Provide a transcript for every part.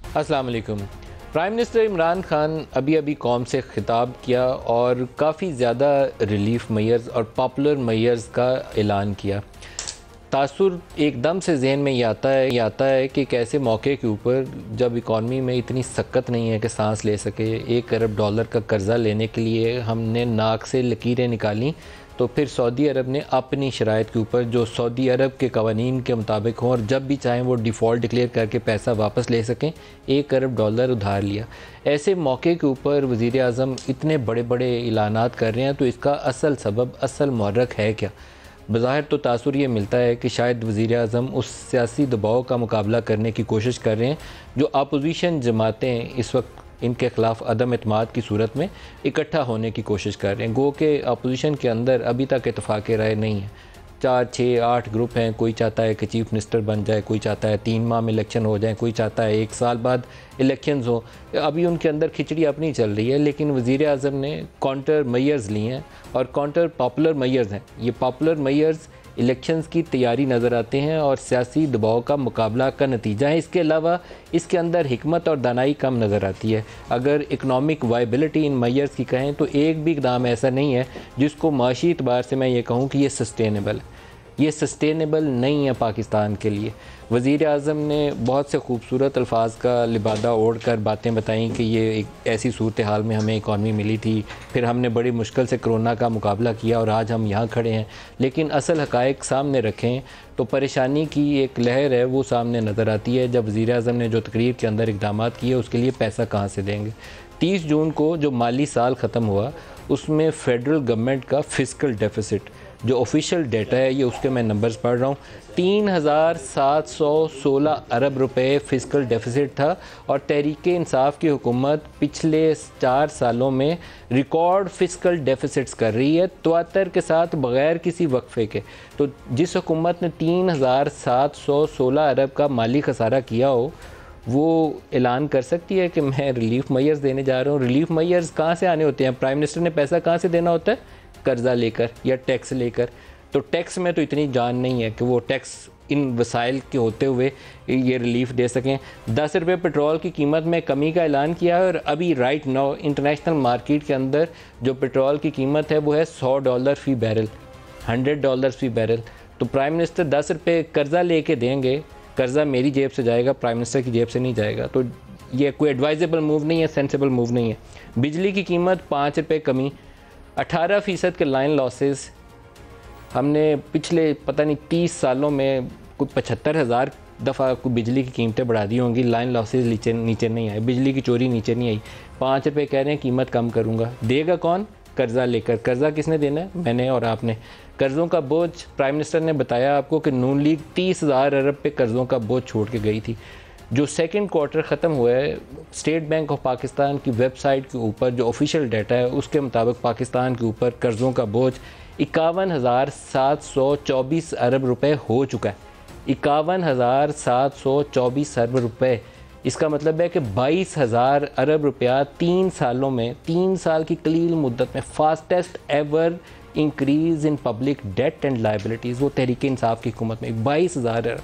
अस्सलाम वालेकुम। Prime minister Imran Khan अभी कौम से खिताब किया और काफ़ी ज़्यादा रिलीफ मेयर्स और पॉपुलर मेयर्स का ऐलान किया। तासुर एकदम से जहन में ये आता है कि कैसे मौके के ऊपर जब इकॉनमी में इतनी सक्कत नहीं है कि सांस ले सके, $1 अरब का कर्ज़ा लेने के लिए हमने नाक से लकीरें निकाली, तो फिर सऊदी अरब ने अपनी शराइत के ऊपर जो सऊदी अरब के कवानीन के मुताबिक हों और जब भी चाहें वो डिफ़ॉल्ट डिक्लेयर करके पैसा वापस ले सकें, $1 अरब उधार लिया। ऐसे मौके के ऊपर वज़ीर आज़म इतने बड़े बड़े ऐलानात कर रहे हैं, तो इसका असल सबब, असल मुहर्रिक है क्या? बज़ाहिर तो तासुर ये मिलता है कि शायद वज़ीर आज़म उस सियासी दबाव का मुकाबला करने की कोशिश कर रहे हैं जो अपोजिशन जमातें इस वक्त इनके ख़िलाफ़ अदम एतमाद की सूरत में इकट्ठा होने की कोशिश कर रहे हैं। गो के अपोजिशन के अंदर अभी तक इत्तेफाक राय नहीं है। 4, 6, 8 ग्रुप हैं। कोई चाहता है कि चीफ़ मिनिस्टर बन जाए, कोई चाहता है 3 माह में इलेक्शन हो जाए, कोई चाहता है 1 साल बाद इलेक्शंस हो। अभी उनके अंदर खिचड़ी अपनी चल रही है, लेकिन वज़ीर आज़म ने काउंटर मेयर्स लिए हैं और काउंटर पॉपुलर मेयर्स हैं। ये पॉपुलर मेयर्स इलेक्शंस की तैयारी नज़र आते हैं और सियासी दबाव का मुकाबला का नतीजा है। इसके अलावा इसके अंदर हिकमत और दानाई कम नज़र आती है। अगर इकनॉमिक वाइबिलिटी इन मेयर्स की कहें तो एक भी इक़दाम ऐसा नहीं है जिसको माशी एतबार से मैं ये कहूँ कि ये सस्टेनेबल है। ये सस्टेनेबल नहीं है पाकिस्तान के लिए। वज़ीर आज़म ने बहुत से खूबसूरत अल्फाज का लिबादा ओढ़ कर बातें बताई कि ये एक ऐसी सूरत हाल में हमें इकॉनमी मिली थी, फिर हमने बड़ी मुश्किल से कोरोना का मुकाबला किया और आज हम यहाँ खड़े हैं। लेकिन असल हक़ाइक़ सामने रखें तो परेशानी की एक लहर है वो सामने नज़र आती है। जब वज़ीर आज़म ने जो तकरीर के अंदर इक़दामात किए उसके लिए पैसा कहाँ से देंगे? 30 जून को जो माली साल ख़त्म हुआ उसमें फ़ेडरल गवर्नमेंट का फ़िस्कल डेफिसिट जो ऑफिशियल डेटा है, ये उसके मैं नंबर्स पढ़ रहा हूँ, 3,716 अरब रुपए फ़िस्कल डेफिसिट था। और तहरीक इंसाफ की हुकूमत पिछले 4 सालों में रिकॉर्ड फ़िस्कल डेफिसिट्स कर रही है, तवातर के साथ, बग़ैर किसी वक्फे के। तो जिस हुकूमत ने 3,716 अरब का माली खसारा किया हो वो ऐलान कर सकती है कि मैं रिलीफ मेयर्स देने जा रहा हूँ। रिलीफ मेयर्स कहाँ से आने होते हैं? प्राइम मिनिस्टर ने पैसा कहाँ से देना होता है? कर्ज़ा लेकर या टैक्स लेकर। तो टैक्स में तो इतनी जान नहीं है कि वो टैक्स इन वसाइल के होते हुए ये रिलीफ दे सकें। 10 रुपये पेट्रोल की कीमत में कमी का ऐलान किया है और अभी राइट नाउ इंटरनेशनल मार्केट के अंदर जो पेट्रोल की कीमत है वो है $100 फ़ी बैरल, $100 फ़ी बैरल। तो प्राइम मिनिस्टर 10 रुपये कर्ज़ा लेके देंगे, कर्ज़ा मेरी जेब से जाएगा, प्राइम मिनिस्टर की जेब से नहीं जाएगा। तो ये कोई एडवाइजेबल मूव नहीं है, सेंसिबल मूव नहीं है। बिजली की कीमत 5 रुपये कमी, 18% के लाइन लॉसेस। हमने पिछले पता नहीं 30 सालों में कुछ 75,000 दफ़ा बिजली की कीमतें बढ़ा दी होंगी, लाइन लॉसेस नीचे नहीं आए, बिजली की चोरी नीचे नहीं आई। 5 रुपये कह रहे हैं कीमत कम करूँगा, देगा कौन? कर्ज़ा लेकर। कर्ज़ा किसने देना है? मैंने और आपने। कर्ज़ों का बोझ, प्राइम मिनिस्टर ने बताया आपको कि नून लीग 30,000 अरब पे कर्ज़ों का बोझ छोड़ के गई थी। जो सेकंड क्वार्टर ख़त्म हुआ है, स्टेट बैंक ऑफ पाकिस्तान की वेबसाइट के ऊपर जो ऑफिशियल डाटा है उसके मुताबिक पाकिस्तान के ऊपर कर्ज़ों का बोझ 51,724 अरब रुपए हो चुका है। 51,724 अरब रुपए। इसका मतलब है कि 22,000 अरब रुपया 3 सालों में, 3 साल की कलील मुद्दत में fastest ever increase in public debt and liabilities, वो तहरीक इंसाफ की हुकूमत में 22,000 अरब।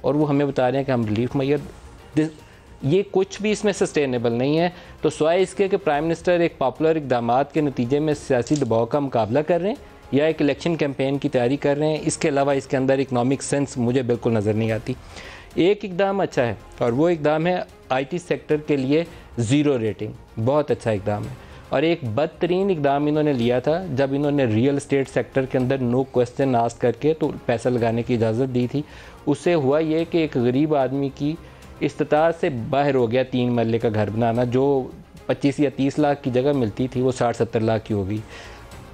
और वो हमें बता रहे हैं कि हम रिलीफ मेयर, ये कुछ भी इसमें सस्टेनेबल नहीं है। तो स्वाय इसके कि प्राइम मिनिस्टर एक पॉपुलर इक़दामात के नतीजे में सियासी दबाव का मुकाबला कर रहे हैं या एक इलेक्शन कैंपेन की तैयारी कर रहे हैं, इसके अलावा इसके अंदर इकनॉमिक सेंस मुझे बिल्कुल नज़र नहीं आती। एक इक़दाम अच्छा है और वो इक़दाम है IT सेक्टर के लिए ज़ीरो रेटिंग, बहुत अच्छा इक़दाम है। और एक बदतरीन इक़दाम इन्होंने लिया था जब इन्होंने रियल एस्टेट सेक्टर के अंदर नो क्वेश्चन आस्क करके तो पैसा लगाने की इजाज़त दी थी। उससे हुआ ये कि एक गरीब आदमी की इस्तिताअत से बाहर हो गया 3 मरले का घर बनाना, जो 25 या 30 लाख की जगह मिलती थी वो 60-70 लाख की हो गई।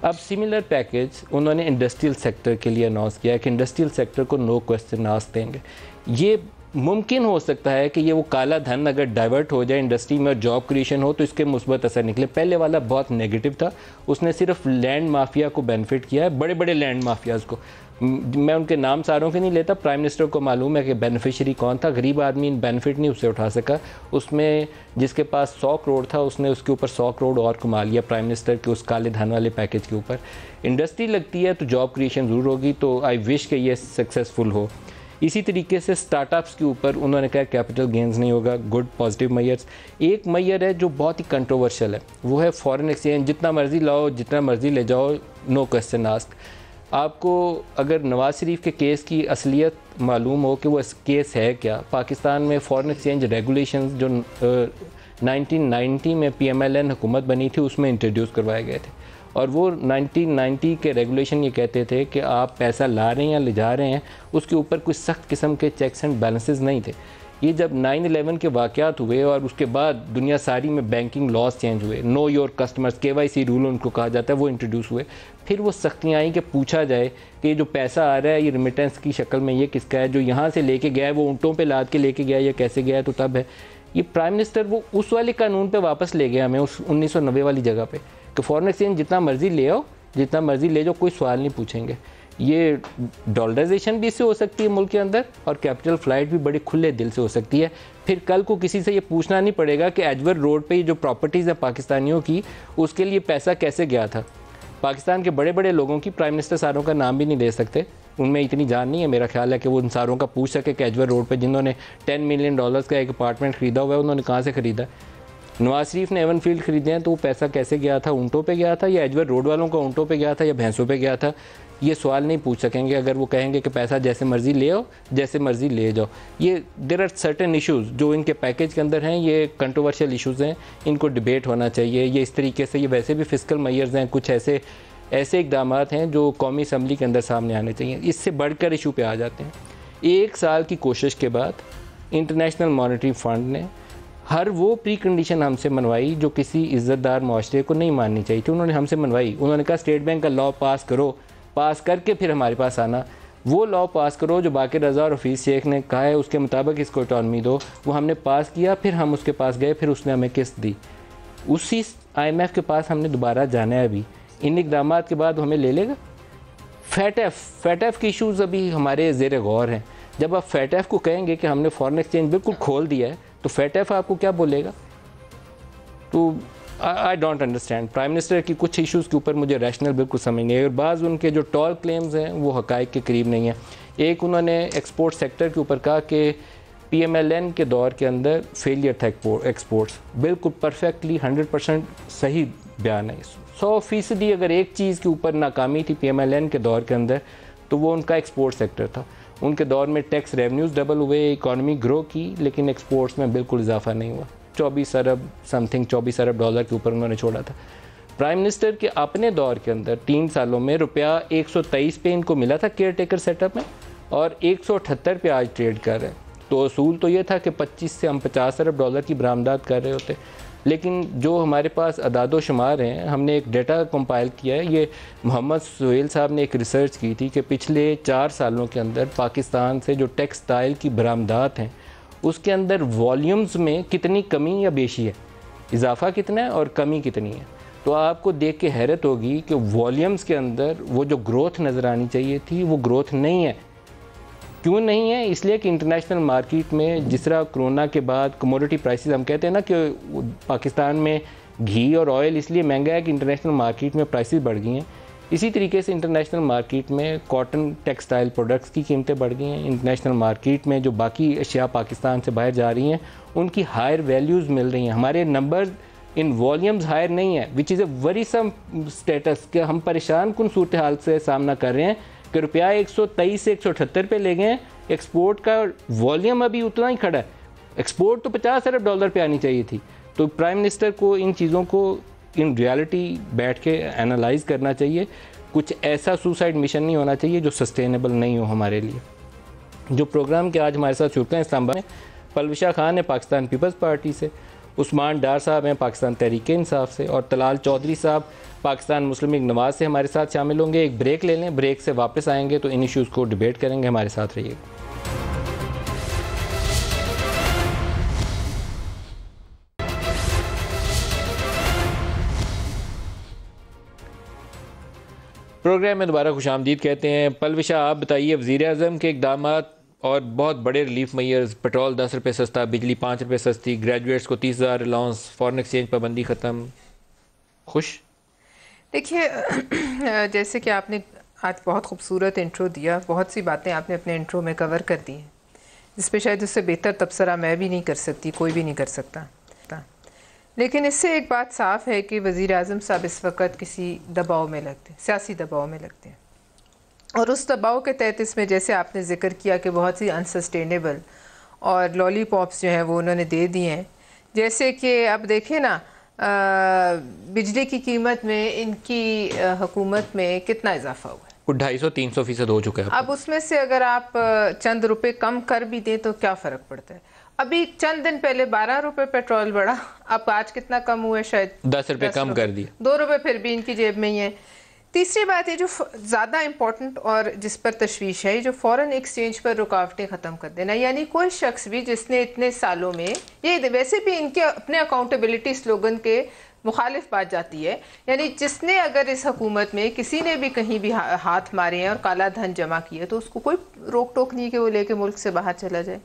अब सिमिलर पैकेज उन्होंने इंडस्ट्रियल सेक्टर के लिए अनाउंस किया है कि इंडस्ट्रियल सेक्टर को नो क्वेश्चन आस्क देंगे। ये मुमकिन हो सकता है कि ये वो काला धन अगर डाइवर्ट हो जाए इंडस्ट्री में और जॉब क्रिएशन हो तो इसके मुस्बत असर निकले। पहले वाला बहुत नेगेटिव था, उसने सिर्फ लैंड माफिया को बेनिफिट किया है, बड़े बड़े लैंड माफियाज़ को। मैं उनके नाम सारों के नहीं लेता, प्राइम मिनिस्टर को मालूम है कि बेनिफिशरी कौन था। गरीब आदमी बेनिफिट नहीं उससे उठा सका। उसमें जिसके पास 100 करोड़ था उसने उसके ऊपर 100 करोड़ और कमा लिया प्राइम मिनिस्टर के उस काले धन वाले पैकेज के ऊपर। इंडस्ट्री लगती है तो जॉब क्रिएशन ज़रूर होगी, तो आई विश कि ये सक्सेसफुल हो। इसी तरीके से स्टार्टअप्स के ऊपर उन्होंने कहा कैपिटल गेंस नहीं होगा, गुड पॉजिटिव मैयर्स। एक मैयर है जो बहुत ही कंट्रोवर्शियल है, वो है फॉरेन एक्सचेंज, जितना मर्ज़ी लाओ जितना मर्ज़ी ले जाओ, नो क्वेश्चन आस्क। आपको अगर नवाज शरीफ के केस की असलियत मालूम हो कि वो केस है क्या, पाकिस्तान में फॉरेन एक्सचेंज रेगुलेशंस जो 1990 में PMLN हुकूमत बनी थी उसमें इंट्रोड्यूस करवाए गए थे, और वो 1990 के रेगुलेशन ये कहते थे कि आप पैसा ला रहे हैं या ले जा रहे हैं उसके ऊपर कोई सख्त किस्म के चेक्स एंड बैलेंसेस नहीं थे। ये जब 9/11 के वाक़यात हुए और उसके बाद दुनिया सारी में बैंकिंग लॉज चेंज हुए, know your customers, KYC rule उनको कहा जाता है, वो इंट्रोड्यूस हुए, फिर वो सख्तियाँ आई कि पूछा जाए कि जो पैसा आ रहा है ये रिमिटेंस की शक्ल में ये किसका है, जो यहाँ से लेके गया है वो ऊँटों पे लाद के लेके गया है या कैसे गया है। तो तब है ये प्राइम मिनिस्टर वो उस वाले कानून पे वापस ले गया हमें, उस 1990 वाली जगह पे कि फॉरेन एक्सचेंज जितना मर्ज़ी ले आओ, जितना मर्ज़ी ले जाओ, कोई सवाल नहीं पूछेंगे। ये डॉलराइजेशन भी इससे हो सकती है मुल्क के अंदर, और कैपिटल फ्लाइट भी बड़े खुले दिल से हो सकती है। फिर कल को किसी से ये पूछना नहीं पड़ेगा कि एजवर रोड पे जो प्रॉपर्टीज़ है पाकिस्तानियों की, उसके लिए पैसा कैसे गया था। पाकिस्तान के बड़े बड़े लोगों की प्राइम मिनिस्टर सारों का नाम भी नहीं ले सकते, उनमें इतनी जान नहीं है मेरा ख्याल है कि वो उन सारों का पूछ सके कि एजवर रोड पे जिन्होंने $10 मिलियन का एक अपार्टमेंट ख़रीदा हुआ है उन्होंने कहाँ से ख़रीदा। नवाज शरीफ ने एवन फील्ड ख़रीदे हैं तो वो पैसा कैसे गया था, ऊँटों पे गया था या एजवर रोड वालों का ऊँटों पे गया था या भैंसों पे गया था, ये सवाल नहीं पूछ सकेंगे अगर वो कहेंगे कि पैसा जैसे मर्ज़ी ले आओ जैसे मर्ज़ी ले जाओ। ये देयर आर सर्टेन इश्यूज़ जो इनके पैकेज के अंदर हैं, ये कंट्रोवर्शियल इश्यूज़ हैं, इनको डिबेट होना चाहिए। ये इस तरीके से ये वैसे भी फिस्कल मैयर्स हैं, कुछ ऐसे इकदाम हैं जो कौमी असम्बली के अंदर सामने आने चाहिए। इससे बढ़कर इशू पे आ जाते हैं। 1 साल की कोशिश के बाद इंटरनेशनल मॉनेटरी फ़ंड ने हर वो प्री कंडीशन हमसे मनवाई जो किसी इज़्ज़तदार माशरे को नहीं माननी चाहिए थी, उन्होंने हमसे मनवाई। उन्होंने कहा स्टेट बैंक का लॉ पास करो, पास करके फिर हमारे पास आना, वो लॉ पास करो जो बाक़िर रज़ा और हफीज़ शेख ने कहा है उसके मुताबिक इसको ऑटोनॉमी दो। वो हमने पास किया, फिर हम उसके पास गए, फिर उसने हमें किस्त दी। उसी IMF के पास हमने दोबारा जाना है। अभी इन इकदाम के बाद हमें ले लेगा। फैटफ के इशूज़ अभी हमारे ज़ेर गौर हैं। जब आप फैटफ को कहेंगे कि हमने फॉरेन एक्सचेंज बिल्कुल खोल दिया है तो फैटफ आपको क्या बोलेगा। तो I don't understand. Prime minister की कुछ इश्यूज़ के ऊपर मुझे रैशनल बिल्कुल समझ नहीं है, और बाज़ उनके जो टॉल क्लेम्स हैं वो हक़ाइक़ के करीब नहीं है। एक उन्होंने एक्सपोर्ट सेक्टर के ऊपर कहा कि PMLN के दौर के अंदर फेलियर था एक्सपोर्ट्स, बिल्कुल परफेक्टली 100% सही बयान है। 100% अगर एक चीज़ के ऊपर नाकामी थी PMLN के दौर के अंदर तो वो उनका एक्सपोर्ट सेक्टर था। उनके दौर में टैक्स रेवेन्यूज़ डबल हुए, इकॉनमी ग्रो की, लेकिन एक्सपोर्ट्स में बिल्कुल इजाफा नहीं हुआ। 24 अरब डॉलर के ऊपर उन्होंने छोड़ा था। प्राइम मिनिस्टर के अपने दौर के अंदर 3 सालों में रुपया 123 पे इनको मिला था केयर टेकर सेटअप में, और 178 पे आज ट्रेड कर रहे हैं। तो असूल तो ये था कि 25 से हम 50 अरब डॉलर की बरामदात कर रहे होते, लेकिन जो हमारे पास अदादो शुमार हैं, हमने एक डेटा कंपाइल किया है। ये मोहम्मद सुहेल साहब ने एक रिसर्च की थी कि पिछले 4 सालों के अंदर पाकिस्तान से जो टेक्सटाइल की बरामदात हैं उसके अंदर वॉल्यूम्स में कितनी कमी या बेशी है, इजाफा कितना है और कमी कितनी है। तो आपको देख के हैरत होगी कि वॉल्यूम्स के अंदर वो जो ग्रोथ नज़र आनी चाहिए थी वो ग्रोथ नहीं है। क्यों नहीं है? इसलिए कि इंटरनेशनल मार्केट में जिस तरह कोरोना के बाद कमोडिटी प्राइसेस, हम कहते हैं ना कि पाकिस्तान में घी और ऑयल इसलिए महंगा है कि इंटरनेशनल मार्केट में प्राइसेस बढ़ गई हैं। इसी तरीके से इंटरनेशनल मार्केट में कॉटन टेक्सटाइल प्रोडक्ट्स की कीमतें बढ़ गई हैं। इंटरनेशनल मार्केट में जो बाकी अशिया पाकिस्तान से बाहर जा रही हैं उनकी हायर वैल्यूज़ मिल रही हैं। हमारे नंबर्स इन वॉल्यूम्स हायर नहीं है, which is a worrisome status कि हम परेशान कुन सूरत हाल से सामना कर रहे हैं कि रुपया 123 से 178 पे ले गए हैं, एक्सपोर्ट का वॉल्यूम अभी उतना ही खड़ा है। एक्सपोर्ट तो 50 अरब डॉलर पे आनी चाहिए थी। तो प्राइम मिनिस्टर को इन चीज़ों को इन रियलिटी बैठ के एनालाइज करना चाहिए। कुछ ऐसा सुसाइड मिशन नहीं होना चाहिए जो सस्टेनेबल नहीं हो हमारे लिए। जो प्रोग्राम के आज हमारे साथ जुड़ते हैं इस्लामाबाद में, पलविशा खान है पाकिस्तान पीपल्स पार्टी से, उस्मान डार साहब हैं पाकिस्तान तहरीक इंसाफ से, और तलाल चौधरी साहब पाकिस्तान मुस्लिम लीग नवाज से हमारे साथ शामिल होंगे। एक ब्रेक ले लें, ब्रेक से वापस आएंगे तो इन इश्यूज़ को डिबेट करेंगे। हमारे साथ रहिए। प्रोग्राम में दोबारा खुशामदीद कहते हैं। पलविशा, आप बताइए, वज़ीर-ए-आज़म के इक़दाम और बहुत बड़े रिलीफ मेयर्स, पेट्रोल 10 रुपये सस्ता, बिजली 5 रुपये सस्ती, ग्रेजुएट्स को 30,000 अलाउंस, फॉरेन एक्सचेंज पाबंदी ख़त्म, खुश? देखिए जैसे कि आपने आज बहुत खूबसूरत इंट्रो दिया, बहुत सी बातें आपने अपने इंट्रो में कवर कर दी हैं जिस पे शायद उससे बेहतर तबसरा मैं भी नहीं कर सकती, कोई भी नहीं कर सकता। लेकिन इससे एक बात साफ़ है कि वज़ीर आज़म साहब इस वक्त किसी दबाव में लगते हैं, सियासी दबाव में लगते हैं, और उस दबाव के तहत इसमें जैसे आपने ज़िक्र किया कि बहुत सी अनसस्टेनेबल और लॉलीपॉप्स जो हैं वो उन्होंने दे दिए हैं। जैसे कि अब देखें ना, बिजली की कीमत में इनकी हुकूमत में कितना इजाफा हुआ है, वो 250-300% हो चुका है। अब उसमें से अगर आप चंद रुपए कम कर भी दें तो क्या फ़र्क पड़ता है। अभी चंद दिन पहले 12 रुपए पेट्रोल बढ़ा, अब आज कितना कम हुआ है, शायद 10 रुपए कम कर दिए, 2 रुपए फिर भी इनकी जेब में ही है। तीसरी बात है जो ज़्यादा इम्पोर्टेंट और जिस पर तशवीश है, जो फ़ॉरेन एक्सचेंज पर रुकावटें ख़त्म कर देना। यानी कोई शख्स भी जिसने इतने सालों में, ये वैसे भी इनके अपने अकाउंटेबिलिटी स्लोगन के मुखालिफ बात जाती है, यानी जिसने अगर इस हुकूमत में किसी ने भी कहीं भी हाथ मारे हैं और काला धन जमा किया तो उसको कोई रोक टोक नहीं कि वो लेके मुल्क से बाहर चला जाए।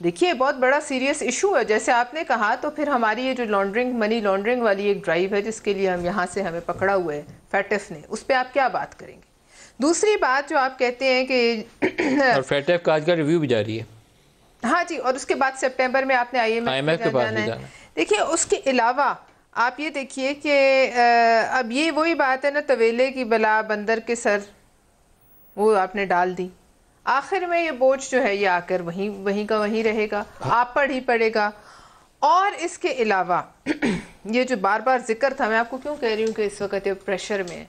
देखिए बहुत बड़ा सीरियस इशू है, जैसे आपने कहा। तो फिर हमारी ये जो लॉन्ड्रिंग, मनी लॉन्ड्रिंग वाली एक ड्राइव है जिसके लिए हम यहाँ से हमें पकड़ा हुआ है फैटफ ने, उस पर आप क्या बात करेंगे। दूसरी बात जो आप कहते हैं कि और फैटफ का आज का रिव्यू भी जारी है। हाँ जी, और उसके बाद सितंबर में आपने IMF के पास जाना है। देखिए उसके अलावा आप ये देखिए कि अब ये वही बात है ना, तवेले की बला बंदर के सर, वो आपने डाल दी। आखिर में ये बोझ जो है ये आकर वहीं का वहीं रहेगा, आप पर ही पड़ेगा। और इसके अलावा ये जो बार बार जिक्र था, मैं आपको क्यों कह रही हूँ कि इस वक्त ये प्रेशर में,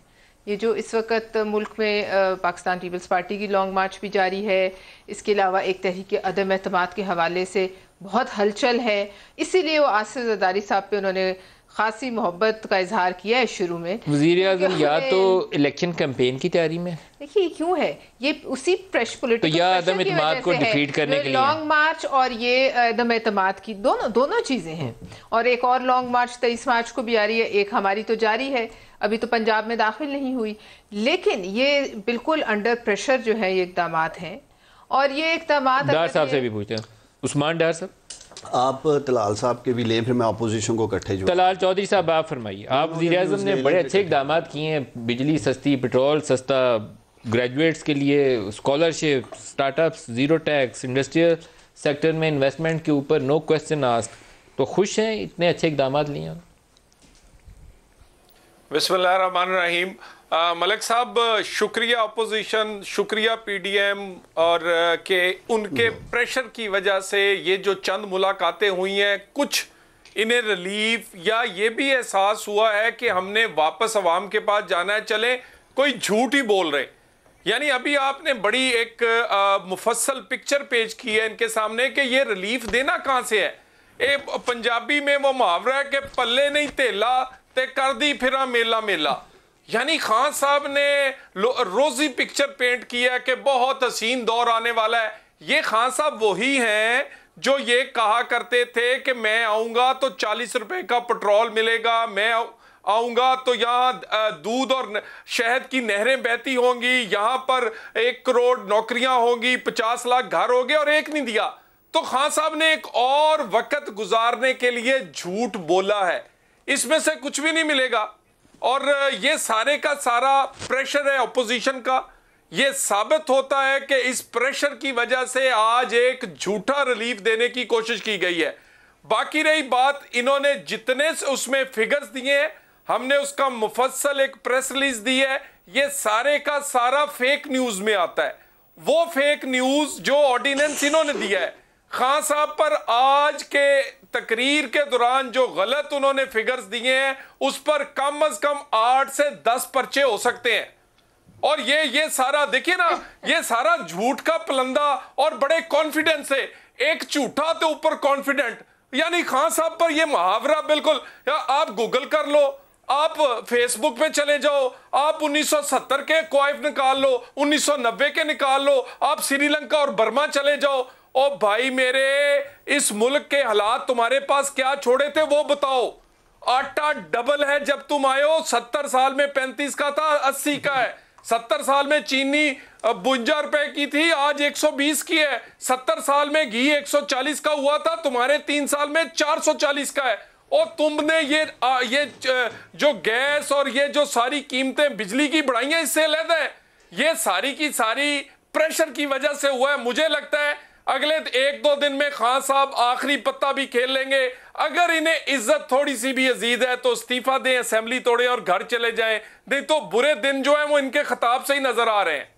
ये जो इस वक्त मुल्क में पाकिस्तान पीपल्स पार्टी की लॉन्ग मार्च भी जारी है, इसके अलावा एक तहरीक अदम एतमाद के हवाले से बहुत हलचल है, इसीलिए वो आसिफ ज़रदारी साहब पे उन्होंने खासी मोहब्बत का इजहार किया है शुरू में। वज़ीर आज़म या तो इलेक्शन कैंपेन की तैयारी में, देखिए क्यों है ये, उसी पॉलिटिकल तो या अदम एतमाद को डिफीट करने के लिए लॉन्ग मार्च और ये अदम एतमाद की दोनों चीज़ें हैं। और एक और लॉन्ग मार्च 23 मार्च को भी आ रही है, एक हमारी तो जारी है, अभी तो पंजाब में दाखिल नहीं हुई, लेकिन ये बिल्कुल अंडर प्रेशर जो है ये इकदाम हैं। और ये इकदाम डार साहब से भी पूछते हैं, उस्मान डार साहब, आप तलाल साहब के भी लें, फिर मैं अपोजिशन को इकट्ठे जो। तलाल चौधरी साहब आप फरमाइए। आप वज़ीर आज़म ने बड़े अच्छे इकदाम किए हैं, बिजली सस्ती, पेट्रोल सस्ता, ग्रेजुएट्स के लिए scholarship, startups, zero tax, industrial sector में इन्वेस्टमेंट के ऊपर नो क्वेश्चन आस्क। तो खुश हैं इतने अच्छे इकदाम लिए? बिस्मिल्लाहिर्रहमानिर्रहीम। मलिक साहब, शुक्रिया अपोजिशन, शुक्रिया PDM और के उनके प्रेशर की वजह से ये जो चंद मुलाकातें हुई हैं, कुछ इन्हें रिलीफ या ये भी एहसास हुआ है कि हमने वापस अवाम के पास जाना है। चले कोई झूठ ही बोल रहे, यानी अभी आपने बड़ी एक मुफस्सल पिक्चर पेश की है इनके सामने कि ये रिलीफ देना कहाँ से है। पंजाबी में वो मुहावरा है कि पल्ले नहीं तेला ते कर दी फिरा मेला मेला। यानी खान साहब ने रोजी पिक्चर पेंट किया कि बहुत हसीन दौर आने वाला है। ये खान साहब वही हैं जो ये कहा करते थे कि मैं आऊंगा तो 40 रुपए का पेट्रोल मिलेगा, मैं आऊंगा तो यहाँ दूध और शहद की नहरें बहती होंगी, यहाँ पर 1 करोड़ नौकरियां होंगी, 50 लाख घर होंगे, और एक नहीं दिया। तो खान साहब ने एक और वक्त गुजारने के लिए झूठ बोला है, इसमें से कुछ भी नहीं मिलेगा। और ये सारे का सारा प्रेशर है अपोजिशन का। ये साबित होता है कि इस प्रेशर की वजह से आज एक झूठा रिलीफ देने की कोशिश की गई है। बाकी रही बात, इन्होंने जितने उसमें फिगर्स दिए हैं, हमने उसका मुफस्सल एक प्रेस रिलीज दी है, ये सारे का सारा फेक न्यूज में आता है। वो फेक न्यूज जो ऑर्डिनेंस इन्होंने दिया है खान साहब पर, आज के तकरीर के दौरान जो गलत उन्होंने फिगर्स दिए हैं, उस पर कम से कम 8 से 10 पर्चे हो सकते हैं। और ये सारा देखिए ना, ये सारा झूठ का पलंदा, और बड़े कॉन्फिडेंस से एक झूठा तो ऊपर कॉन्फिडेंट। यानी खान साहब पर ये मुहावरा बिल्कुल, आप गूगल कर लो, आप फेसबुक पे चले जाओ, आप 1970 के क्वाइफ निकाल लो, 1990 के निकाल लो, आप श्रीलंका और बर्मा चले जाओ। ओ भाई मेरे, इस मुल्क के हालात तुम्हारे पास क्या छोड़े थे वो बताओ। आटा डबल है जब तुम आए हो, 70 साल में 35 का था, 80 का है। 70 साल में चीनी 52 रुपए की थी, आज 120 की है। 70 साल में घी 140 का हुआ था, तुम्हारे 3 साल में 440 का है। और तुमने ये जो गैस और ये जो सारी कीमतें बिजली की बढ़ाई हैं, इससे अलग है, ये सारी की सारी प्रेशर की वजह से हुआ है। मुझे लगता है अगले 1-2 दिन में खान साहब आखिरी पत्ता भी खेल लेंगे। अगर इन्हें इज्जत थोड़ी सी भी अजीज है तो इस्तीफा दें, असेंबली तोड़े और घर चले जाएं, नहीं तो बुरे दिन जो है वो इनके खिताब से ही नजर आ रहे हैं।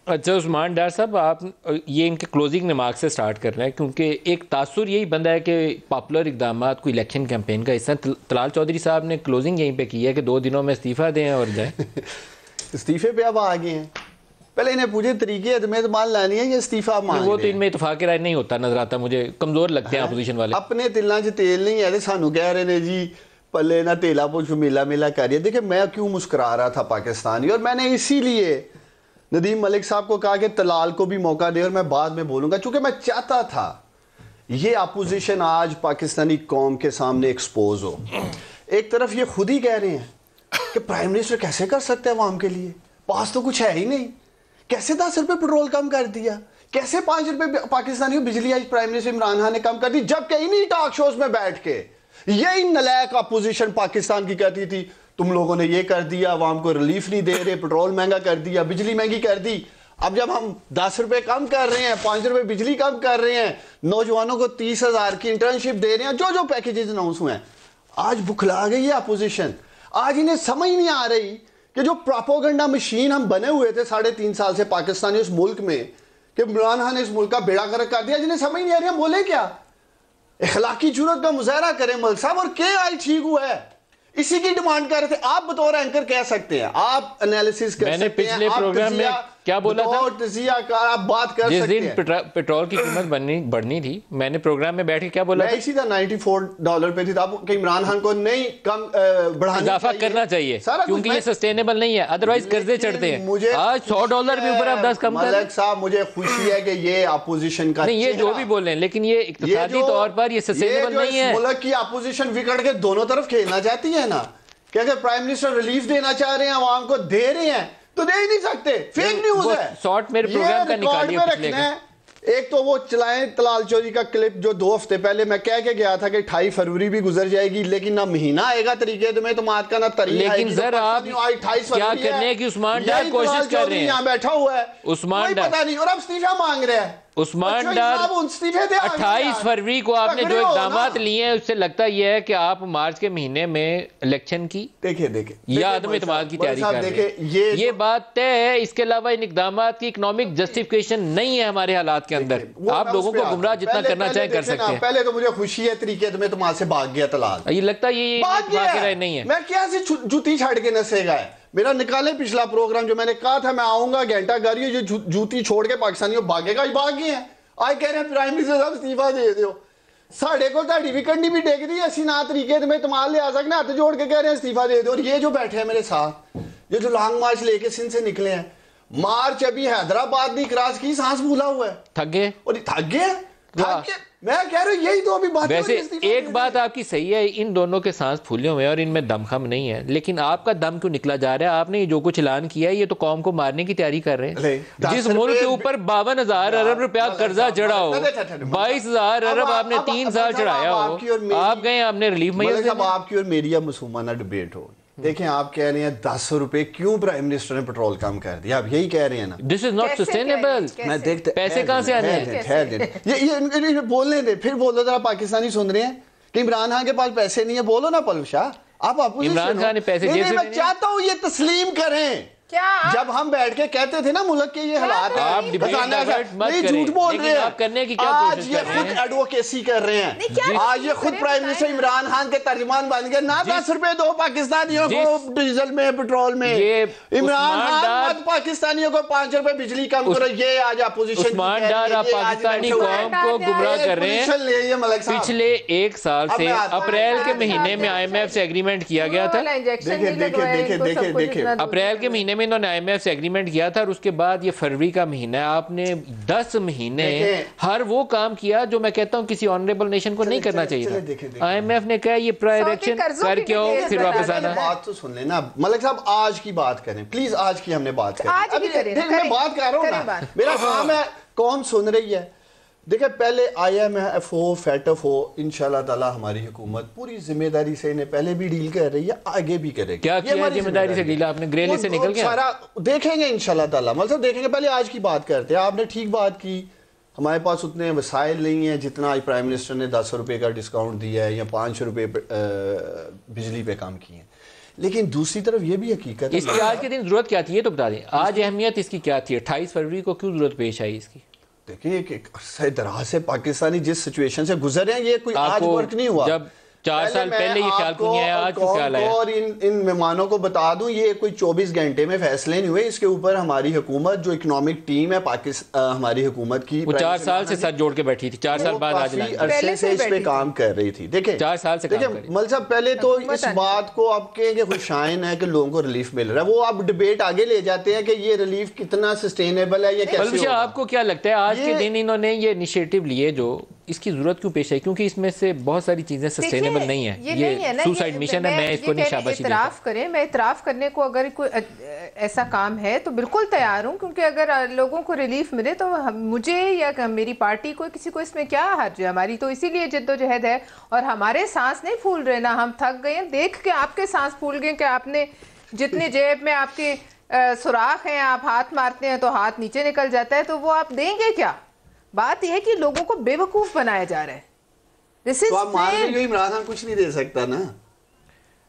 अच्छा उस्मान डार साहब, आप ये इनके क्लोजिंग रिमार्क से स्टार्ट कर रहे हैं, क्योंकि एक तासुर यही बंदा है कि पॉपुलर इकदाम को इलेक्शन कैंपेन का हिस्सा। तलाल चौधरी साहब ने क्लोजिंग यहीं पे की है कि 2 दिनों में इस्तीफा दें और जाएं। इस्तीफे पे अब आ गए हैं, पहले इन्हें पूछे तरीके अदम लानी है, ये इस्तीफा मांग वो तो इनमें इतफाक राय नहीं होता नजर आता मुझे, कमजोर लगते हैं अपोजिशन वाले। अपने तिलों च तेल नहीं है, सानू कह रहे ने जी पल्ले ना तेला पोछो मेला मेला कर रही है। देखिए मैं क्यों मुस्कुरा रहा था पाकिस्तानी, और मैंने इसीलिए नदीम मलिक साहब को कहा कि तलाल को भी मौका दे, और मैं बाद में बोलूंगा, चूंकि मैं चाहता था ये अपोजिशन आज पाकिस्तानी कौम के सामने एक्सपोज हो। एक तरफ ये खुद ही कह रहे हैं कि प्राइम मिनिस्टर कैसे कर सकते हैं अवाम के लिए, पास तो कुछ है ही नहीं, कैसे 10 रुपए पेट्रोल कम कर दिया, कैसे 5 रुपए पाकिस्तानी बिजली आज प्राइम मिनिस्टर इमरान खान ने कम कर दी, जबकि इन्हीं टॉक शोज में बैठ के यही नलायक अपोजिशन पाकिस्तान की कहती थी तुम लोगों ने ये कर दिया, अवाम को रिलीफ नहीं दे रहे, पेट्रोल महंगा कर दिया, बिजली महंगी कर दी। अब जब हम 10 रुपए कम कर रहे हैं, 5 रुपए बिजली कम कर रहे हैं, नौजवानों को 30,000 की इंटर्नशिप दे रहे हैं, जो जो पैकेजेस अनाउंस हुए हैं, आज बुखला गई है अपोजिशन। आज इन्हें समझ नहीं आ रही कि जो प्रोपेगेंडा मशीन हम बने हुए थे 3.5 साल से पाकिस्तानी उस मुल्क में, कि इमरान खान ने इस मुल्क का बेड़ा गर्क कर दिया, जिन्हें समझ नहीं आ रही हम बोले क्या, इखलाकी जुर्रत का मुजाहरा करें मलिक साहब, और क्या आज ठीक हुआ है, इसी की डिमांड कर रहे थे। आप बतौर एंकर कह सकते हैं, आप एनालिसिस कर सकते हैं, पिछले प्रोग्राम में क्या बोला था, आप बात कर जिस सकते दिन हैं पेट्रोल की कीमत बढ़नी थी, मैंने प्रोग्राम में बैठ के क्या बोला था, इसी था $94 पे थी, तो इमरान खान को नहीं कम बढ़ाना इजाफा करना चाहिए, क्योंकि ये सस्टेनेबल नहीं है, अदरवाइज कर्जे चढ़ते हैं। मुझे आज $100 के ऊपर आप 10 कम कर मलिक साहब, मुझे खुशी है कि ये अपोजिशन का नहीं, ये जो भी बोल रहे हैं, लेकिन ये इक्तिसादी तौर पर ये सस्टेनेबल नहीं है। मुल्क की अपोजिशन विकट के दोनों तरफ खेलना चाहती है ना, क्या अगर प्राइम मिनिस्टर रिलीफ देना चाह रहे हैं, आवाम को दे रहे हैं, तो दे ही नहीं सकते, फेक न्यूज है। शॉर्ट मेरे प्रोग्राम का निकालिए पिछले का। एक तो वो चलाएं तलाल चौधरी का क्लिप जो 2 हफ्ते पहले मैं कह के गया था कि 28 फरवरी भी गुजर जाएगी, लेकिन ना महीना आएगा तरीके तुम्हें तो मात का, ना तरीका। लेकिन सर आप क्या करने की उस्मान डार कोशिश कर रहे हैं, यहाँ बैठा हुआ है उस्मान डार, पता नहीं, और अब इस्तीफा मांग रहे हैं उस्मान डार। 28 फरवरी को आपने जो इक़दामात लिए हैं, उससे लगता यह है कि आप मार्च के महीने में इलेक्शन की या अदम इत्मीनान की तैयारी कर रहे हैं। ये बात तय है, इसके अलावा इन इक़दामात की इकोनॉमिक जस्टिफिकेशन नहीं है हमारे हालात के अंदर। आप लोगों को गुमराह जितना करना चाहे कर सकते हैं। पहले तो मुझे खुशी है तरीके तुम्हें तुम्हारे से भाग गया तलाल, ये लगता है ये नहीं है, मैं क्या से जूती छाड़ के नसेगा है। मेरा निकाले पिछला प्रोग्राम जो मैंने कहा था मैं आऊंगा घंटा गाड़ी, जो जूती छोड़ के पाकिस्तानियों भागेगा, ये भाग गए हैं। आज कह रहे हैं प्राइम मिनिस्टर साहब इस्तीफा दे दो, साढ़े को ताड़ी विकेट नहीं भी टेक दी, असी ना तरीके तुम्हें तमाल ले आ सकते, हाथ जोड़ के कह रहे हैं इस्तीफा दे दो। और ये जो बैठे हैं मेरे साथ, ये जो लॉन्ग मार्च लेके सिंध से निकले हैं, मार्च अभी हैदराबाद नहीं क्रॉस की, सांस भूला हुआ है, थक गए, और थक गए। मैं कह रहा हूँ यही तो अभी बात। वैसे एक बात आपकी सही है, इन दोनों के सांस फूले हुए हैं और इनमें दमखम नहीं है, लेकिन आपका दम क्यों निकला जा रहा है? आपने जो कुछ ऐलान किया है, ये तो कौम को मारने की तैयारी कर रहे हैं। जिस मुल्क के ऊपर 52,000 अरब रुपया कर्जा चढ़ा हो, 22,000 अरब आपने 3 साल चढ़ाया हो, आप गए आपने रिलीफ में। आपकी और मेरी अब मुसलमाना डिबेट हो, देखें आप कह रहे हैं 10 रुपए क्यों प्राइम मिनिस्टर ने पेट्रोल कम कर दिया, आप यही कह रहे हैं ना, दिस इज नॉट सस्टेनेबल। मैं देखते पैसे कहां से आने हैं, ये बोलने दे, फिर बोलो जरा, पाकिस्तानी सुन रहे हैं कि इमरान खान के पास पैसे नहीं है, बोलो ना पलवशाह, आप इमरान खान ने पैसे जेब से, मैं चाहता हूं ये तस्लीम करें। क्या जब हम बैठ के कहते थे ना मुल्क के ये हालात है, आप नहीं झूठ बोल रहे हैं, करने की क्या आज ये खुद एडवोकेसी कर रहे हैं, आज ये खुद प्राइम मिनिस्टर इमरान खान के तर्जुमान बन गए, ना 10 रुपए दो पाकिस्तानियों को डीजल में पेट्रोल में, इमरान खान मत पाकिस्तानियों को 5 रुपए बिजली कम करो, ये आज अपोजिशन पाकिस्तानी कौम को गुमराह कर रहे हैं। पिछले 1 साल से अप्रैल के महीने में IMF से एग्रीमेंट किया गया था, देखिए अप्रैल के महीने में इन्होंने IMF से एग्रीमेंट किया था, और उसके बाद ये फरवरी का महीना है, आपने 10 महीने हर वो काम किया जो मैं कहता हूं किसी ऑनरेबल नेशन को नहीं करना चाहिए था। IMF ने कहा ये प्रायर एक्शन करके आओ, फिर वापस आना। बात तो सुन लेना मलिक साहब, आज की बात करें प्लीज, आज की हमने बात करें, मैं बात कर रहा हूं ना, मेरा काम है, कौन सुन रही है, देखिए पहले IMF हो, FATF हो, इंशाल्लाह ताला हमारी हुकूमत पूरी जिम्मेदारी से इन्हें पहले भी डील कर रही है, आगे भी करेगी। क्या किया जिम्मेदारी से डील आपने? ग्रे लिस्ट से निकल गया सारा देखेंगे इंशाल्लाह ताला, मतलब देखेंगे। पहले आज की बात करते हैं। आपने ठीक बात की, हमारे पास उतने वसाइल नहीं है जितना आज प्राइम मिनिस्टर ने 10 रुपए का डिस्काउंट दिया है या 5 रुपए बिजली पे काम किए हैं। लेकिन दूसरी तरफ ये भी हकीकत है, इसकी आज के दिन जरूरत क्या थी ये तो बता दें। आज अहमियत इसकी क्या थी? 28 फरवरी को क्यों जरूरत पेश आई इसकी? देखिए एक अरसे दराज से पाकिस्तानी जिस सिचुएशन से गुजर रहे हैं, ये कोई आज वर्क नहीं हुआ। जब 4 साल पहले ये ख्याल क्यों नहीं आया, आज क्यों ख्याल आया? और इन मेहमानों को बता दूं, ये कोई 24 घंटे में फैसले नहीं हुए। इसके ऊपर हमारी हुकूमत, जो इकोनॉमिक टीम है पाकिस्तान हमारी हुकूमत की, वो 4 साल से सर जोड़ के बैठी थी। 4 साल बाद आज अरसे से इस पे काम कर रही थी। देखिए 4 साल से देखिए मल साहब, पहले तो इस बात को आप कहेंगे खुशाइन है कि लोगों को रिलीफ मिल रहा है, वो आप डिबेट आगे ले जाते हैं कि ये रिलीफ कितना सस्टेनेबल है, ये कैसे होगा। आपको क्या लगता है आज के दिन इन्होंने ये इनिशिएटिव लिए, जो इसकी जरूरत क्यों पेश आई? क्योंकि इसमें से बहुत सारी चीजें सस्टेनेबल नहीं है। ये सुसाइड मिशन है, मैं इसको नहीं शाबाशी देता। इतराफ करें, मैं इतराफ करने को अगर कोई ऐसा काम है तो बिल्कुल तैयार हूं, क्योंकि अगर लोगों को रिलीफ मिले तो मुझे या मेरी पार्टी को, किसी को इसमें क्या हर्ज है। हमारी तो इसीलिए जद्दोजहद है, और हमारे सांस नहीं फूल रहे ना, हम थक गए हैं देख के। आपके सांस फूल गए कि आपने जितने जेब में आपके सुराख हैं, आप हाथ मारते हैं तो हाथ नीचे निकल जाता है, तो वो आप देंगे क्या? बात यह है कि लोगों को बेवकूफ बनाया जा रहा है। तो आप मान रही हो इमरान खान कुछ नहीं दे सकता ना,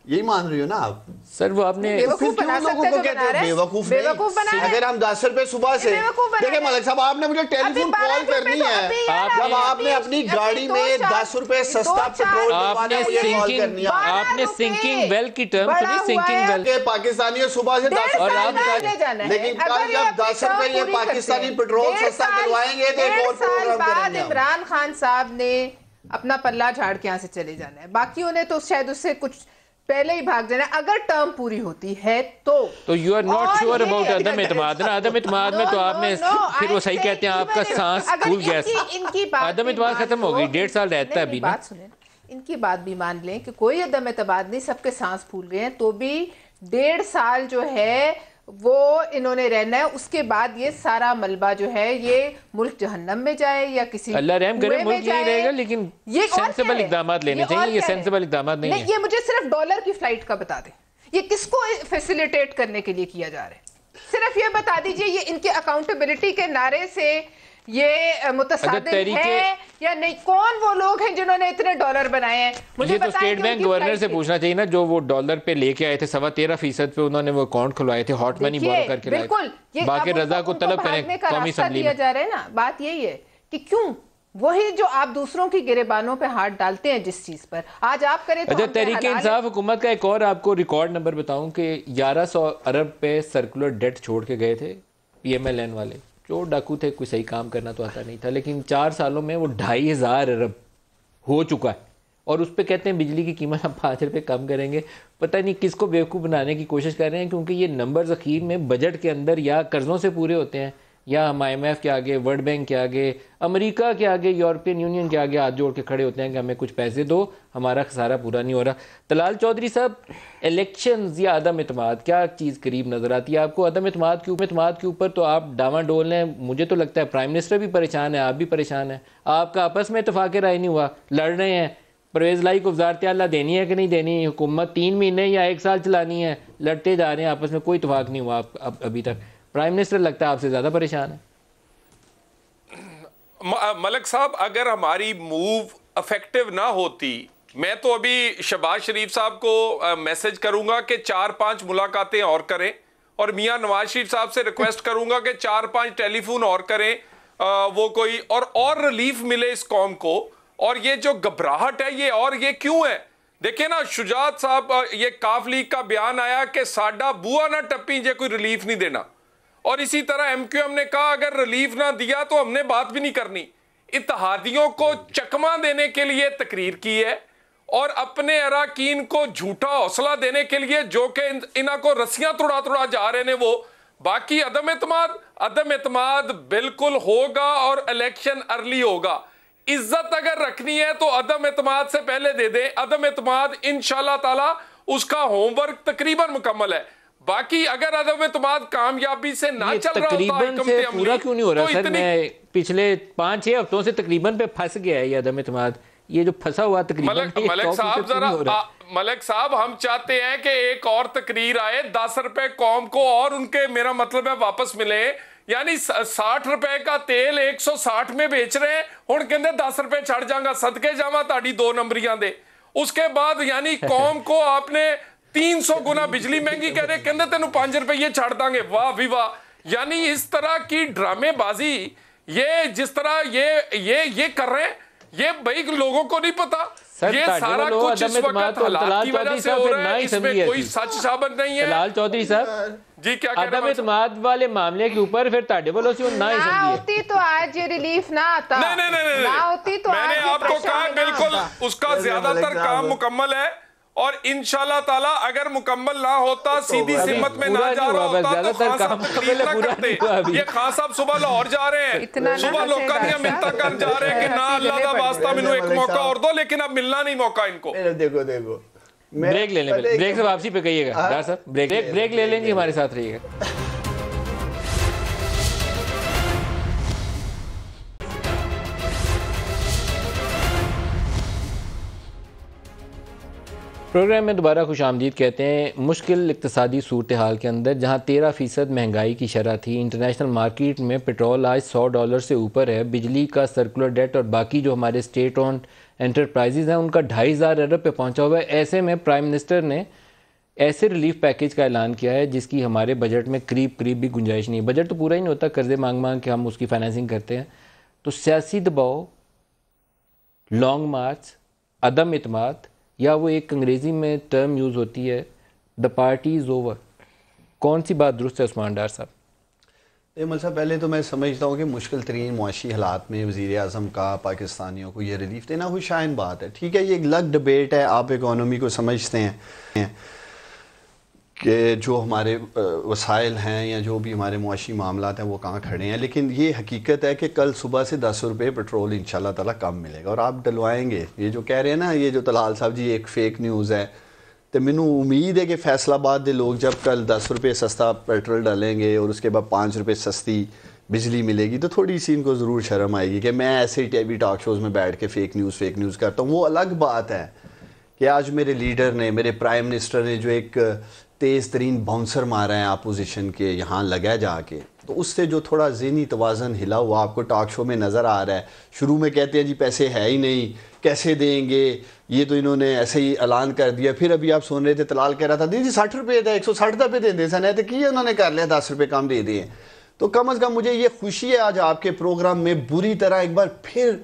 यही मान रही हो ना आप? सर वो आपने बेवकूफ बना सकते हैं, बेवकूफ नहीं। अगर हम 10 रुपए सुबह से देखिए मलिक साहब, आपने मुझे टेलीफोन कॉल करनी है, जब आपने अपनी गाड़ी में 10 रुपए सस्ता पेट्रोल आपने सिंकिंग वेल की टर्म सुनी, सिंकिंग वेल के पाकिस्तानियों सुबह से 10 और आप लेकिन कल जब 10 रुपए ये पाकिस्तानी पेट्रोल सस्ता करवाएंगे तो एक और प्रोग्राम करेंगे। इमरान खान साहब ने अपना पल्ला झाड़ के यहाँ से चले जाना है, बाकियों ने तो शायद उससे कुछ पहले ही भाग जाना। अगर टर्म पूरी होती है तो you are not sure about अदम इत्माद ना। अदम इत्माद में तो आपने फिर वो सही कहते हैं, आपका सांस फूल गया। अदम इत्माद खत्म हो गई, 1.5 साल रहता है अभी। बात सुने, इनकी बात भी मान लें कि कोई अदम इत्माद नहीं, सबके सांस फूल गए हैं, तो भी 1.5 साल जो है वो इन्होंने रहना है। उसके बाद ये सारा मलबा जो है ये मुल्क जहन्नम में जाए या किसी अल्लाह रहम करे मुल्क नहीं रहेगा, लेकिन ये सेंसिबल इक़दाम लेने चाहिए। ये सेंसिबल इक़दाम नहीं है। ये मुझे सिर्फ डॉलर की फ्लाइट का बता दें, ये किसको फैसिलिटेट करने के लिए किया जा रहा है? सिर्फ ये बता दीजिए, ये इनके अकाउंटेबिलिटी के नारे से ये मुतसादिल है या नहीं? कौन वो लोग हैं जिन्होंने इतने डॉलर बनाए हैं? मुझे तो स्टेट बैंक गवर्नर से पूछना चाहिए ना, जो वो डॉलर पे लेके आए थे 13.25% पे, उन्होंने वो अकाउंट खुलवाए थे, हॉट मनी बोरो करके। बिल्कुल, बाकी रजा को तलब करें कौमी असेंबली में। जा रहे हैं ना। बात यही है कि क्यों वही जो आप दूसरों की गिरेबानों पे हाथ डालते हैं, जिस चीज पर आज आप करें तो तहरीक इंसाफ हुकूमत का एक और आपको रिकॉर्ड नंबर बताऊं कि 1100 अरब पे सर्कुलर डेट छोड़ के गए थे PMLN वाले, जो डाकू थे। कोई सही काम करना तो आता नहीं था, लेकिन 4 सालों में वो 2500 अरब हो चुका है। और उस पर कहते हैं बिजली की कीमत हम 5 रुपये कम करेंगे। पता नहीं किसको बेवकूफ़ बनाने की कोशिश कर रहे हैं, क्योंकि ये नंबर्स अखीर में बजट के अंदर या कर्ज़ों से पूरे होते हैं, या हम IMF के आगे, वर्ल्ड बैंक के आगे, अमेरिका के आगे, यूरोपियन यूनियन के आगे हाथ जोड़ के खड़े होते हैं कि हमें कुछ पैसे दो, हमारा खसारा पूरा नहीं हो रहा। तलाल चौधरी साहब, इलेक्शंस या अदम इत्माद, क्या चीज़ करीब नज़र आती है आपको? अदम इत्माद के ऊपर तो आप डामाडोल हैं। मुझे तो लगता है प्राइम मिनिस्टर भी परेशान है, आप भी परेशान हैं। आपका आपस में इत्तेफाक राय नहीं हुआ, लड़ रहे हैं। परवेज़ लाई को वज़ारत आला देनी है कि नहीं देनी, हुकूमत 3 महीने या 1 साल चलानी है, लड़ते जा रहे हैं आपस में, कोई इत्तेफाक नहीं हुआ अभी तक। प्राइम मिनिस्टर लगता है आपसे ज़्यादा परेशान है। मलिक साहब, अगर हमारी मूव इफेक्टिव ना होती, मैं तो अभी शहबाज शरीफ साहब को मैसेज करूंगा कि 4-5 मुलाकातें और करें, और मियां नवाज शरीफ साहब से रिक्वेस्ट करूंगा कि 4-5 टेलीफोन और करें, वो कोई और रिलीफ मिले इस कौम को। और ये जो घबराहट है ये क्यों है? देखिए ना, शुजात साहब, ये काफ लीग का बयान आया कि साडा बुआ ना टप्पी जे कोई रिलीफ नहीं देना। और इसी तरह MQM ने कहा अगर रिलीफ ना दिया तो हमने बात भी नहीं करनी। इत्तेहादियों को चकमा देने के लिए तकरीर की है, और अपने अराकीन को झूठा हौसला देने के लिए, जो कि इन्हों को रस्सियां तुड़ा जा रहे हैं वो। बाकी अदम एतमाद बिल्कुल होगा, और इलेक्शन अर्ली होगा। इज्जत अगर रखनी है तो अदम एतमाद से पहले दे दें। अदम एतमाद इंशाल्लाह ताला उसका होमवर्क तकरीबन मुकम्मल है। बाकी अगर अदम एतमाद कामयाबी से ना चल रहा होता, पूरा क्यों नहीं हो रहा सर? मैं पिछले 5-6 हफ्तों से तकरीबन पे फंस गया है ये अदम एतमाद, ये जो फंसा हुआ तकरीबन। मलिक साहब जरा, मलिक साहब हम चाहते हैं कि एक और तकरीर आए, 10 रुपए कौम को और उनके, मेरा मतलब है, वापस मिले। यानी 60 रुपए का तेल 160 में बेच रहे हैं, हुण कहंदे 10 रुपए छड़ जाऊंगा, सदके जावा ताड़ी 2 नंबरियां दे। उसके बाद यानी कौम को आपने 300 गुना बिजली महंगी कह रहे, कहंदे तेनू 5 रुपये छड़ दांगे। वाह भी वाह। यानी इस तरह की ड्रामेबाजी, ये जिस तरह ये कर रहे हैं, ये भाई लोगों को नहीं पता। ये सारा कुछ इस वक्त हालात की वजह से हो रहा है, इसमें कोई सच साबित नहीं है। तलाल चौधरी साहब जी क्या कह रहे हैं? अदम एतमाद वाले मामले के ऊपर फिर ताड़े वालों से ना ही समझिए। होती तो आज ये रिलीफ ना आता। नहीं ना होती तो मैंने आपको कहा बिल्कुल उसका ज्यादातर काम मुकम्मल है, और इंशाल्लाह ताला अगर मुकम्मल ना होता, सीधी सिमत में ना जा रहा होता, तो खान साहब तकलीफ ना करते। ये खान साहब सुबह लाहौर जा रहे हैं, सुबह लोगों की मिन्नत कर जा रहे हैं कि ना अल्लाह का वास्ता मैनू एक मौका और दो, लेकिन अब मिलना नहीं मौका इनको। देखो ब्रेक ले लें, ब्रेक से वापसी पे कहिएगा डॉक्टर साहब, ब्रेक ले लेंगे, हमारे साथ रहिएगा। प्रोग्राम में दोबारा खुश आमदीद कहते हैं। मुश्किल इक़्तिसादी सूरत हाल के अंदर जहाँ 13% महंगाई की शरह थी, इंटरनेशनल मार्केट में पेट्रोल आज $100 से ऊपर है, बिजली का सर्कुलर डेट और बाकी जो हमारे स्टेट ओन एंटरप्राइजेज़ हैं उनका 2500 अरब पे पहुँचा हुआ है। ऐसे में प्राइम मिनिस्टर ने ऐसे रिलीफ पैकेज का ऐलान किया है जिसकी हमारे बजट में करीब भी गुंजाइश नहीं है। बजट तो पूरा ही नहीं होता, कर्जे मांग के हम उसकी फाइनेंसिंग करते हैं। तो सियासी दबाव, लॉन्ग मार्च, अदम इत्मीनान, या वो एक अंग्रेज़ी में टर्म यूज़ होती है द पार्टी इज़ ओवर, कौन सी बात दुरुस्त है उस्मान डार साहब? मल साहब, पहले तो मैं समझता हूँ कि मुश्किल तरीन मुआशी हालात में वज़ीर आज़म का पाकिस्तानियों को ये रिलीफ देना कोई शाइन बात है। ठीक है, ये एक अलग डिबेट है, आप इकोनॉमी को समझते हैं कि जो हमारे वसाइल हैं या जो भी हमारे मुआशी मामलात हैं वो कहाँ खड़े हैं, लेकिन ये हकीकत है कि कल सुबह से 10 रुपये पेट्रोल इंशाल्लाह ताला कम मिलेगा और आप डलवाएंगे। ये जो कह रहे हैं ना, ये जो तलाल साहब जी एक फ़ेक न्यूज़ है, तो मैनू उम्मीद है कि फैसलाबाद के लोग जब कल 10 रुपये सस्ता पेट्रोल डालेंगे और उसके बाद 5 रुपये सस्ती बिजली मिलेगी तो थोड़ी सी इनको ज़रूर शर्म आएगी कि मैं ऐसे ही टीवी टॉक शोज़ में बैठ के फ़ेक न्यूज़ करता हूँ। वो अलग बात है कि आज मेरे लीडर ने, मेरे प्राइम मिनिस्टर ने जो एक तेज़ तरीन बाउंसर मारा है अपोजिशन के यहाँ लगा जाके, तो उससे जो थोड़ा ज़हनी तवाज़न हिला हुआ आपको टॉक शो में नज़र आ रहा है। शुरू में कहते हैं जी पैसे है ही नहीं, कैसे देंगे, ये तो इन्होंने ऐसे ही ऐलान कर दिया। फिर अभी आप सुन रहे थे तलाल कह रहा था दी जी 60 रुपये था, 160 रुपये देंगे सन है, तो कि उन्होंने कर लिया 10 रुपये कम दे दिए। तो कम अज़ कम मुझे ये खुशी है आज आपके प्रोग्राम में बुरी तरह एक बार फिर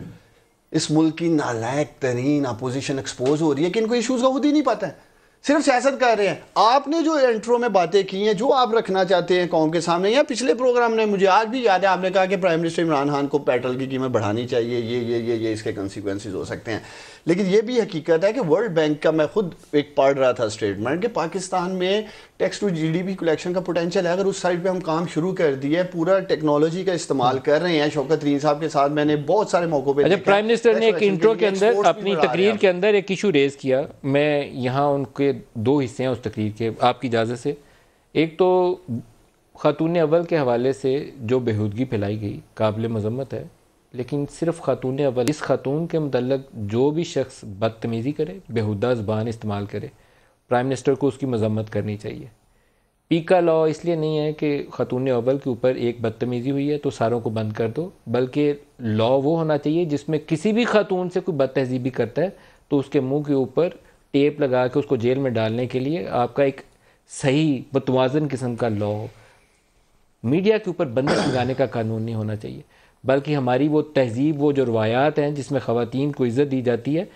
इस मुल्क की नालायक तरीन अपोजिशन एक्सपोज हो रही है कि इनको इशूज़ का खुद ही नहीं पता है, सिर्फ सियासत कर रहे हैं। आपने जो इंट्रो में बातें की हैं, जो आप रखना चाहते हैं कौम के सामने, या पिछले प्रोग्राम में मुझे आज भी याद है आपने कहा कि प्राइम मिनिस्टर इमरान खान को पेट्रोल की कीमत बढ़ानी चाहिए, ये इसके कंसिक्वेंसेस हो सकते हैं। लेकिन ये भी हकीकत है कि वर्ल्ड बैंक का मैं खुद एक पढ़ रहा था स्टेटमेंट कि पाकिस्तान में टैक्स टू जीडीपी कलेक्शन का पोटेंशियल है। अगर उस साइड पे हम काम शुरू कर दिए, पूरा टेक्नोलॉजी का इस्तेमाल कर रहे हैं। शौकत तरीन साहब के साथ मैंने बहुत सारे मौकों पे अच्छा, प्राइम मिनिस्टर ने एक इंट्रो के अंदर अपनी तकरीर के अंदर एक इशू रेज किया। मैं यहाँ उनके 2 हिस्से हैं उस तकरीर के, आपकी इजाज़त से। एक तो खातून अव्वल के हवाले से जो बेहूदगी फैलाई गई काबिल मजम्मत है, लेकिन सिर्फ खातून अव्वल, इस खातून के मुतल्लक जो भी शख्स बदतमीज़ी करे, बेहुदा ज़बान इस्तेमाल करे, प्राइम मिनिस्टर को उसकी मजम्मत करनी चाहिए। पीका लॉ इसलिए नहीं है कि खातून अव्वल के ऊपर एक बदतमीज़ी हुई है तो सारों को बंद कर दो, बल्कि लॉ वो होना चाहिए जिसमें किसी भी खातून से कोई बदतहज़ीबी करता है तो उसके मुँह के ऊपर टेप लगा के उसको जेल में डालने के लिए आपका एक सही मतवाज़न किस्म का लॉ हो। मीडिया के ऊपर बंदिश लगाने का कानून नहीं होना चाहिए, बल्कि हमारी वो तहजीब, वो जो रवायात हैं जिसमें ख़वातीन को इज़्ज़त दी जाती है।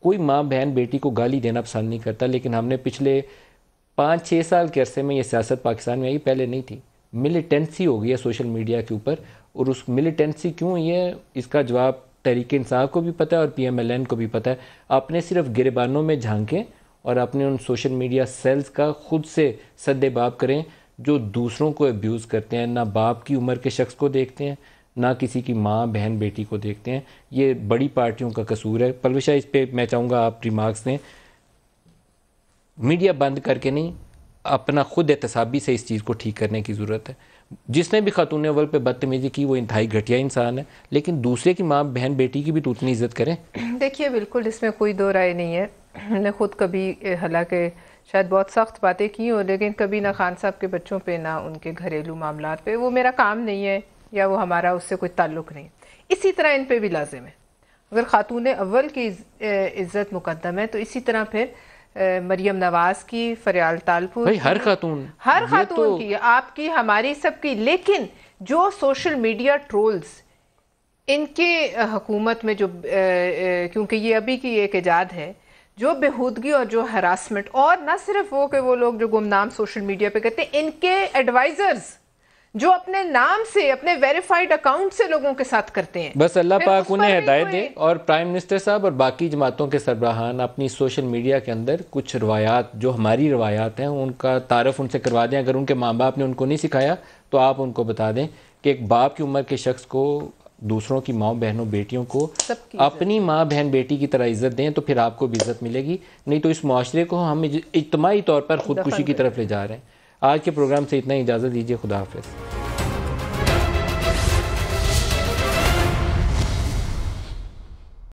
कोई माँ बहन बेटी को गाली देना पसंद नहीं करता, लेकिन हमने पिछले 5-6 साल के अरसे में ये सियासत पाकिस्तान में आई, पहले नहीं थी। मिलिटेंसी हो गई है सोशल मीडिया के ऊपर, और उस मिलिटेंसी क्यों हुई है इसका जवाब तहरीक इंसाफ को भी पता है और PMLN को भी पता है। आपने सिर्फ गिरबानों में झांकें और अपने उन सोशल मीडिया सेल्स का खुद से सद्देबाब करें जो दूसरों को अब्यूज़ करते हैं, ना बाप की उम्र के शख्स को देखते हैं, ना किसी की माँ बहन बेटी को देखते हैं। ये बड़ी पार्टियों का कसूर है। पलविशा, इस पे मैं चाहूँगा आप रिमार्क्स दें। मीडिया बंद करके नहीं, अपना खुद एहतसाबी से इस चीज़ को ठीक करने की ज़रूरत है। जिसने भी खातून अव्वल पे बदतमीजी की वो इंतहाई घटिया इंसान है, लेकिन दूसरे की माँ बहन बेटी की भी तो उतनी इज्जत करें। देखिए बिल्कुल इसमें कोई दो राय नहीं है। मैंने खुद कभी हालांकि शायद बहुत सख्त बातें की हो, लेकिन कभी ना खान साहब के बच्चों पे ना उनके घरेलू मामलात पे, वो मेरा काम नहीं है या वो हमारा उससे कोई ताल्लुक़ नहीं। इसी तरह इन पे भी लाजिम है, अगर खातून अव्वल की इज़्ज़त मुकद्दम है तो इसी तरह फिर मरियम नवाज की, फरियाल तालपुर भाई हर खातून की, आपकी, हमारी, सबकी। लेकिन जो सोशल मीडिया ट्रोल्स इनके हुकूमत में जो क्योंकि ये अभी की एक इजाद है, जो बेहूदगी और जो हरासमेंट, और ना सिर्फ वो कि वो लोग जो गुमनाम सोशल मीडिया पे कहते हैं, इनके एडवाइजर्स जो अपने नाम से, अपने वेरीफाइड अकाउंट से लोगों के साथ करते हैं। बस अल्लाह पाक उन्हें हिदायत दे। और प्राइम मिनिस्टर साहब और बाकी जमातों के सरबराहान अपनी सोशल मीडिया के अंदर कुछ रवायात, जो हमारी रवायात हैं, उनका तारफ़ उनसे करवा दें। अगर उनके माँ बाप ने उनको नहीं सिखाया तो आप उनको बता दें कि एक बाप की उम्र के शख्स को दूसरों की माँ बहनों बेटियों को अपनी माँ बहन बेटी की तरह इज्जत दें, तो फिर आपको भी इज्जत मिलेगी। नहीं तो इस मुआशरे को हम इज्तिमाई तौर पर खुदकुशी की तरफ ले जा रहे हैं। आज के प्रोग्राम से इतना ही, इजाज़त दीजिए। खुदा हाफ़िज़।